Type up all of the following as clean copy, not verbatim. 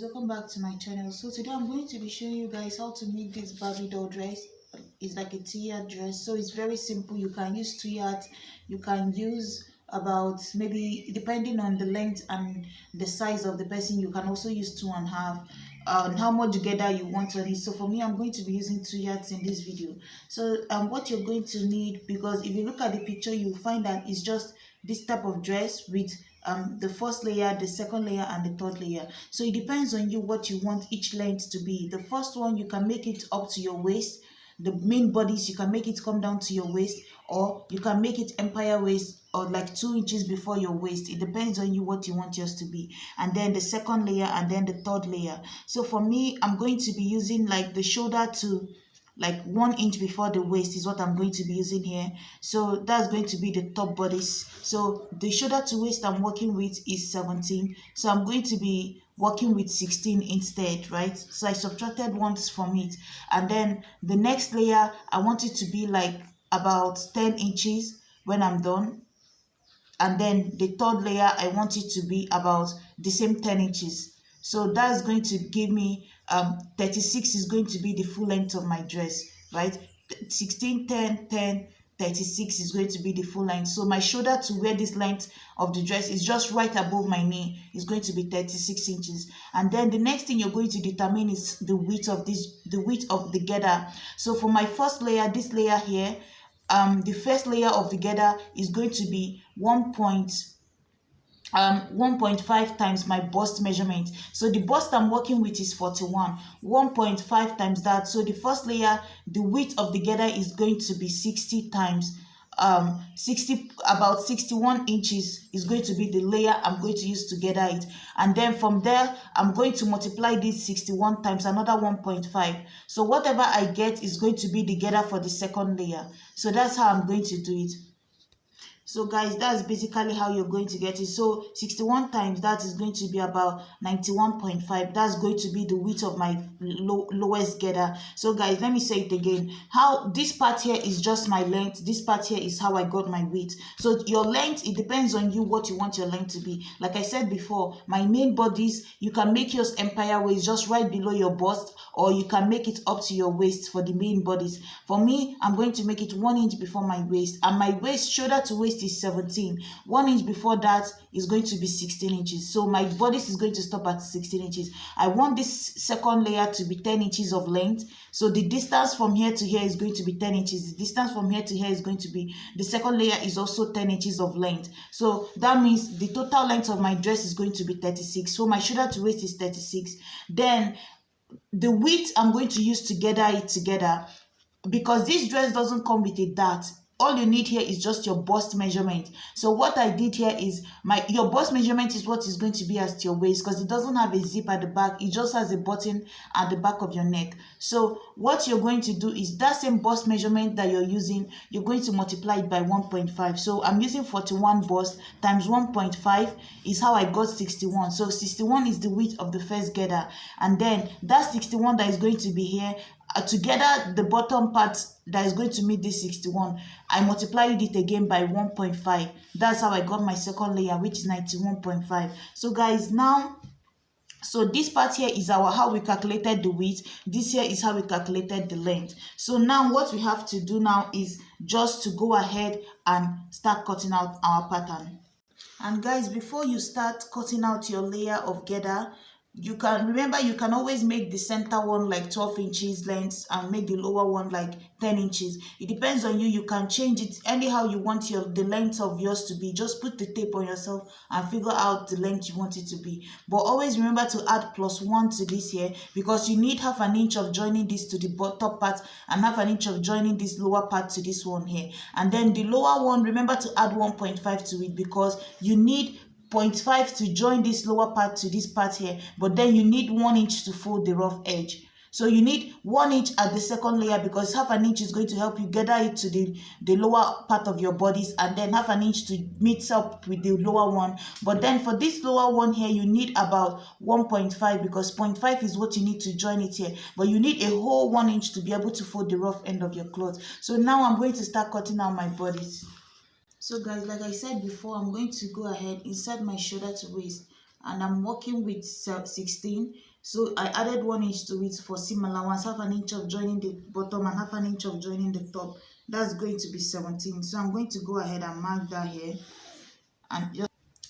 guys, welcome back to my channel. So today I'm going to be showing you guys how to make this Barbie doll dress. It's like a 2-yard dress, so it's very simple. You can use 2 yards, you can use about, maybe depending on the length and the size of the person, you can also use 2.5, and how much gather you want on it. So for me, I'm going to be using 2 yards in this video. So what you're going to need, because if you look at the picture, you'll find that it's just this type of dress with the first layer, the second layer, and the third layer. So it depends on you what you want each length to be. The first one, you can make it up to your waist. The main bodies, you can make it come down to your waist, or you can make it empire waist, or like 2 inches before your waist. It depends on you what you want yours to be. And then the second layer, and then the third layer. So for me, I'm going to be using like the shoulder to like 1 inch before the waist is what I'm going to be using here. So that's going to be the top bodice. So the shoulder to waist I'm working with is 17, so I'm going to be working with 16 instead, right? So I subtracted ones from it. And then the next layer, I want it to be like about 10 inches when I'm done. And then the third layer, I want it to be about the same 10 inches. So that's going to give me 36 is going to be the full length of my dress, right? 16, 10, 10, 36 is going to be the full length. So my shoulder to wear this length of the dress is just right above my knee. It's going to be 36 inches. And then the next thing you're going to determine is the width of the gather. So for my first layer, this layer here, the first layer of the gather is going to be 1.5 times my bust measurement. So the bust I'm working with is 41. 1.5 times that. So the first layer, the width of the gather is going to be 60 times 60, about 61 inches is going to be the layer I'm going to use to gather it. And then from there, I'm going to multiply this 61 times another 1.5. So whatever I get is going to be the gather for the second layer. So that's how I'm going to do it. So guys, that's basically how you're going to get it. So 61 times that is going to be about 91.5. That's going to be the width of my lowest gather. So guys, let me say it again. How this part here is just my length. This part here is how I got my width. So your length, it depends on you what you want your length to be. Like I said before, my main bodies, you can make yours empire waist just right below your bust, or you can make it up to your waist for the main bodies. For me, I'm going to make it 1 inch before my waist, and my waist, shoulder to waist is 17. 1 inch before that is going to be 16 inches. So my bodice is going to stop at 16 inches. I want this second layer to be 10 inches of length. So the distance from here to here is going to be 10 inches. The distance from here to here is going to be, the second layer is also 10 inches of length. So that means the total length of my dress is going to be 36. So my shoulder to waist is 36. Then the width I'm going to use to gather it together, because this dress doesn't come with a dart. All you need here is just your bust measurement. So what I did here is your bust measurement is what is going to be at your waist, because it doesn't have a zip at the back. It just has a button at the back of your neck. So what you're going to do is that same bust measurement that you're using, you're going to multiply it by 1.5. So I'm using 41 bust times 1.5 is how I got 61. So 61 is the width of the first gather. And then that 61 that is going to be here, together the bottom part that is going to meet this 61, I multiplied it again by 1.5. That's how I got my second layer, which is 91.5. So guys, now, so this part here is how we calculated the width. This here is how we calculated the length. So now what we have to do now is just to go ahead and start cutting out our pattern. And guys, before you start cutting out your layer of gather, you can always make the center one like 12 inches length and make the lower one like 10 inches. It depends on you. You can change it anyhow you want the length of yours to be. Just put the tape on yourself and figure out the length you want it to be. But always remember to add +1 to this here, because you need half an inch of joining this to the top part and half an inch of joining this lower part to this one here. And then the lower one, remember to add 1.5 to it, because you need 0.5 to join this lower part to this part here, but then you need 1 inch to fold the rough edge. So you need 1 inch at the second layer, because half an inch is going to help you gather it to the lower part of your bodies, and then half an inch to mix up with the lower one. But then for this lower one here, you need about 1.5, because 0.5 is what you need to join it here. But you need a whole 1 inch to be able to fold the rough end of your cloth. So now I'm going to start cutting out my bodies. So guys, like I said before, I'm going to go ahead, insert my shoulder to waist, and I'm working with 16. So I added 1 inch to it for seam allowance, half an inch of joining the bottom and half an inch of joining the top. That's going to be 17. So I'm going to go ahead and mark that here.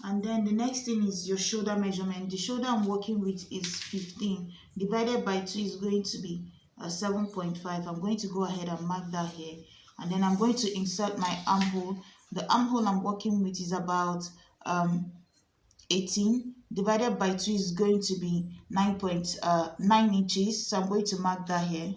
And then the next thing is your shoulder measurement. The shoulder I'm working with is 15. Divided by 2 is going to be 7.5. I'm going to go ahead and mark that here. And then I'm going to insert my armhole. The armhole I'm working with is about 18. Divided by 2 is going to be 9.9 inches. So I'm going to mark that here.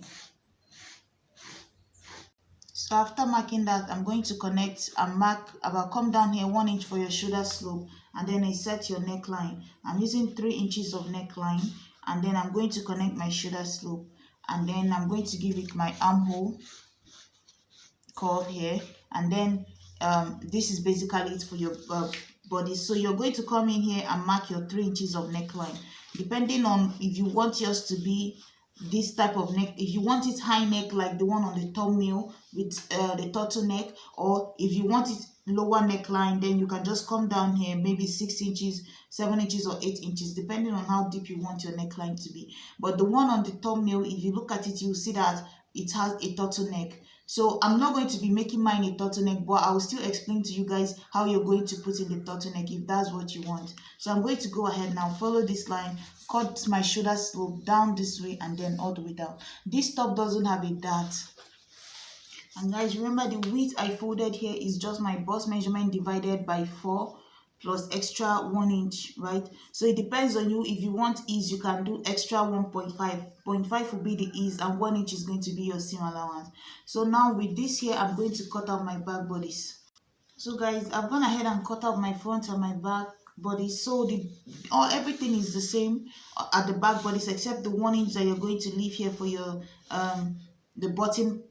So after marking that, I'm going to connect and mark about, come down here 1 inch for your shoulder slope, and then insert your neckline. I'm using 3 inches of neckline, and then I'm going to connect my shoulder slope, and then I'm going to give it my armhole curve here, and then this is basically it for your body. So you're going to come in here and mark your 3 inches of neckline, depending on if you want yours to be this type of neck. If you want it high neck like the one on the thumbnail with the turtleneck, or if you want it lower neckline, then you can just come down here maybe 6 inches, 7 inches or 8 inches, depending on how deep you want your neckline to be. But the one on the thumbnail, if you look at it, you'll see that it has a turtleneck. So I'm not going to be making mine a turtleneck, but I will still explain to you guys how you're going to put in the turtleneck if that's what you want. So I'm going to go ahead now, follow this line, cut my shoulder slope down this way and then all the way down. This top doesn't have a dart. And guys, remember the width I folded here is just my bust measurement divided by 4 plus extra 1 inch, right? So it depends on you. If you want ease, you can do extra 1.5. 0.5 will be the ease, and 1 inch is going to be your seam allowance. So now with this here, I'm going to cut out my back bodies. So guys, I've gone ahead and cut out my front and my back bodies. So everything is the same at the back bodies, except the 1 inch that you're going to leave here for your the button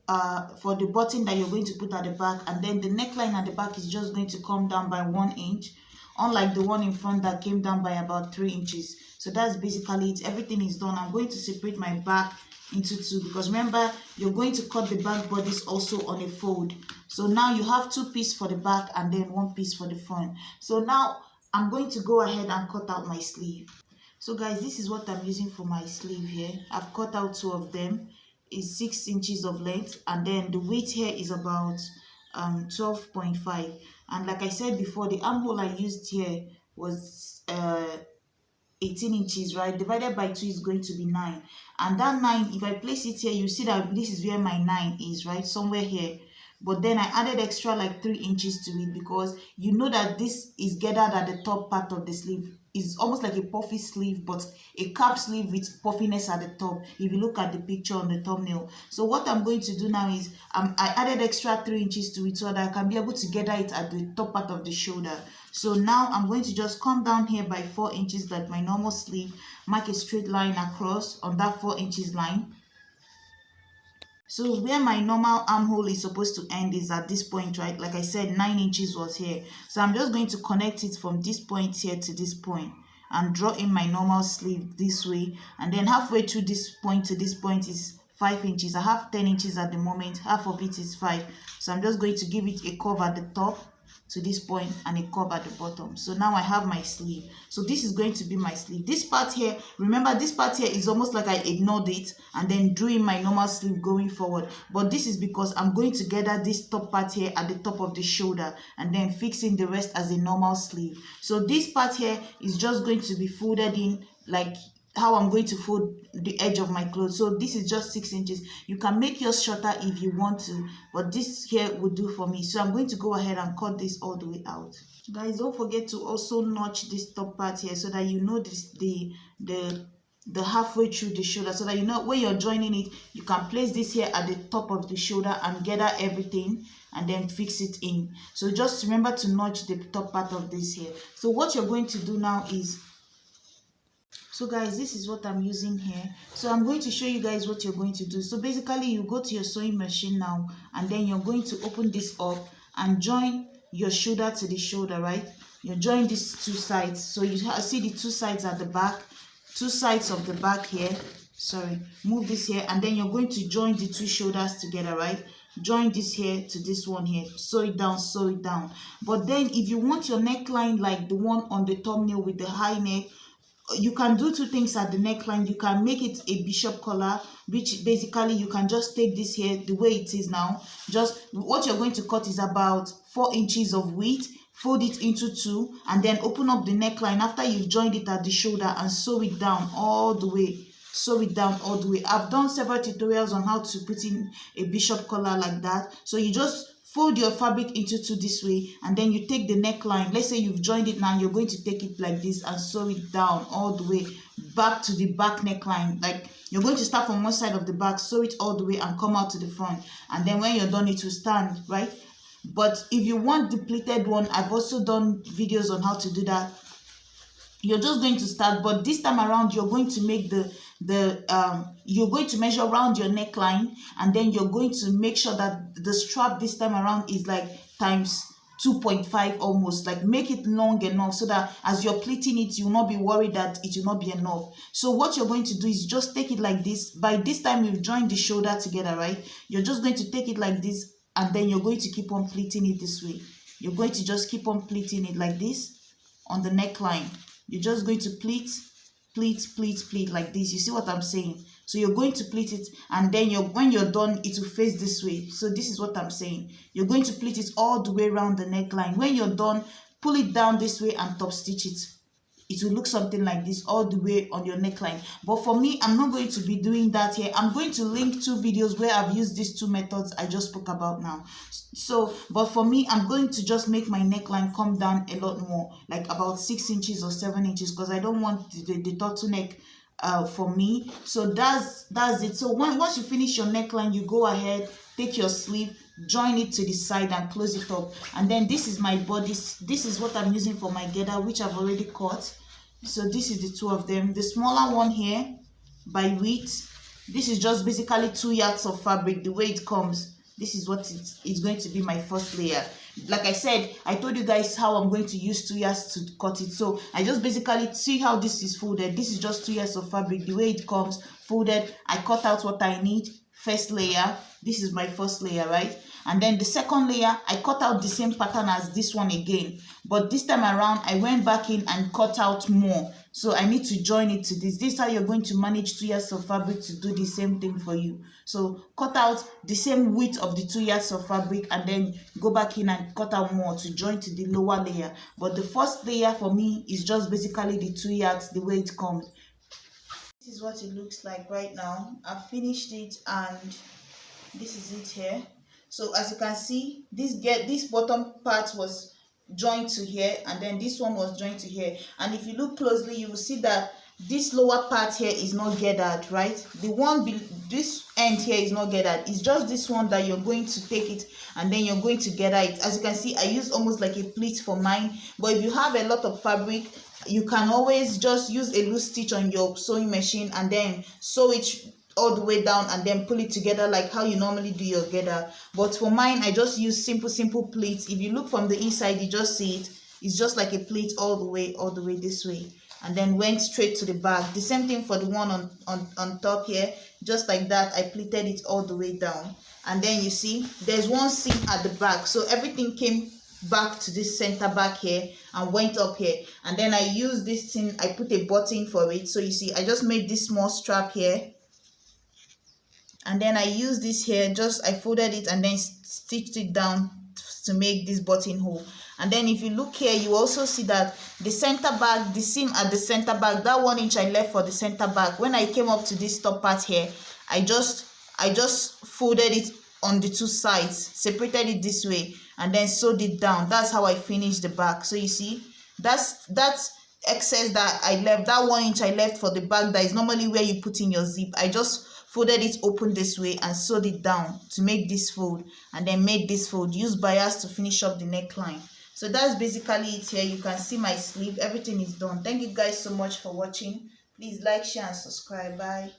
for the button that you're going to put at the back, and then the neckline at the back is just going to come down by 1 inch, unlike the one in front that came down by about 3 inches. So that's basically it. Everything is done. I'm going to separate my back into 2, because remember, you're going to cut the back bodies also on a fold. So now you have 2 pieces for the back and then 1 piece for the front. So now I'm going to go ahead and cut out my sleeve. So guys, this is what I'm using for my sleeve here. I've cut out 2 of them. Is 6 inches of length, and then the width here is about 12.5. and like I said before, the armhole I used here was 18 inches, right? Divided by 2 is going to be 9, and that 9, if I place it here, you see that this is where my 9 is, right? Somewhere here. But then I added extra like 3 inches to it, because you know that this is gathered at the top part of the sleeve. It's almost like a puffy sleeve, but a cap sleeve with puffiness at the top, if you look at the picture on the thumbnail. So what I'm going to do now is I added extra 3 inches to it so that I can be able to gather it at the top part of the shoulder. So now I'm going to just come down here by 4 inches like my normal sleeve, mark a straight line across on that 4 inches line. So where my normal armhole is supposed to end is at this point, right? Like I said, 9 inches was here. So I'm just going to connect it from this point here to this point and draw in my normal sleeve this way. And then halfway through this point to this point is 5 inches. I have 10 inches at the moment. Half of it is 5. So I'm just going to give it a curve at the top to this point and a curve at the bottom. So now I have my sleeve. So this is going to be my sleeve. This part here, remember, this part here is almost like I ignored it and then drew in my normal sleeve going forward. But this is because I'm going to gather this top part here at the top of the shoulder and then fixing the rest as a normal sleeve. So this part here is just going to be folded in like how I'm going to fold the edge of my clothes. So this is just 6 inches. You can make yours shorter if you want to, but this here will do for me. So I'm going to go ahead and cut this all the way out. Guys, don't forget to also notch this top part here so that you know this the halfway through the shoulder, so that you know when you're joining it, you can place this here at the top of the shoulder and gather everything and then fix it in. So just remember to notch the top part of this here. So what you're going to do now is, so guys, this is what I'm using here. So I'm going to show you guys what you're going to do. So basically, you go to your sewing machine now, and then you're going to open this up and join your shoulder to the shoulder, right? You join these 2 sides. So you see the 2 sides at the back, 2 sides of the back here. Sorry, move this here, and then you're going to join the 2 shoulders together, right? Join this here to this one here. Sew it down, sew it down. But then if you want your neckline like the one on the thumbnail with the high neck, you can do two things at the neckline. You can make it a bishop collar, which basically you can just take this here the way it is now. Just what you're going to cut is about 4 inches of width, fold it into two, and then open up the neckline after you've joined it at the shoulder and sew it down all the way. Sew it down all the way. I've done several tutorials on how to put in a bishop collar like that. So you just fold your fabric into two this way, and then you take the neckline. Let's say you've joined it now, you're going to take it like this and sew it down all the way back to the back neckline. Like, you're going to start from one side of the back, sew it all the way and come out to the front, and then when you're done it will stand, right? But if you want the pleated one, I've also done videos on how to do that. You're just going to start, but this time around you're going to make you're going to measure around your neckline, and then you're going to make sure that the strap this time around is like times 2.5 almost. Like, make it long enough so that as you're pleating it, you'll not be worried that it will not be enough. So what you're going to do is just take it like this. By this time you've joined the shoulder together, right? You're just going to take it like this, and then you're going to keep on pleating it this way. You're going to just keep on pleating it like this on the neckline. You're just going to pleat like this. You see what I'm saying? So you're going to pleat it, and then when you're done, it will face this way. So this is what I'm saying. You're going to pleat it all the way around the neckline. When you're done, pull it down this way and top stitch it. It will look something like this all the way on your neckline. But for me, I'm not going to be doing that here. I'm going to link 2 videos where I've used these 2 methods I just spoke about now. So, but for me, I'm going to just make my neckline come down a lot more, like about 6 inches or 7 inches, because I don't want the turtleneck for me. So that's it. So once you finish your neckline, you go ahead, take your sleeve, join it to the side and close it up. And then this is my body. This is what I'm using for my gaiter, which I've already cut. So this is the 2 of them. The smaller one here by width, this is just basically 2 yards of fabric. The way it comes, this is what it's going to be my first layer. Like I said, I told you guys how I'm going to use 2 yards to cut it. So I just basically see how this is folded. This is just 2 yards of fabric. The way it comes folded, I cut out what I need. First layer, this is my first layer, right? And then the second layer, I cut out the same pattern as this one again, but this time around I went back in and cut out more. So I need to join it to this. This is how you're going to manage 2 yards of fabric to do the same thing for you. So cut out the same width of the 2 yards of fabric, and then go back in and cut out more to join to the lower layer. But the first layer for me is just basically the 2 yards, the way it comes. This is what it looks like right now. I've finished it, and this is it here. So as you can see, this bottom part was joined to here, and then this one was joined to here. And if you look closely, you will see that this lower part here is not gathered, right? This end here is not gathered. It's just this one that you're going to take it, and then you're going to gather it. As you can see, I used almost like a pleat for mine. But if you have a lot of fabric, you can always just use a loose stitch on your sewing machine and then sew it all the way down and then pull it together like how you normally do your gaiter. But for mine, I just use simple pleats. If you look from the inside, you just see it's just like a pleat all the way this way, and then went straight to the back. The same thing for the one on top here, just like that. I pleated it all the way down, and then you see there's one seam at the back, so everything came back to this center back here and went up here. And then I used this thing, I put a button for it. So you see, I just made this small strap here, and then I used this here, I folded it and then stitched it down to make this buttonhole. And then if you look here, you also see that the center back, the seam at the center back, that 1 inch I left for the center back, when I came up to this top part here, I just folded it on the 2 sides, separated it this way, and then sewed it down. That's how I finished the back. So you see, that's excess that I left, that 1 inch I left for the back, that is normally where you put in your zip. I just folded it open this way and sewed it down to make this fold, and then made this fold, used bias to finish up the neckline. So that's basically it here. You can see my sleeve, everything is done. Thank you guys so much for watching. Please like, share and subscribe. Bye.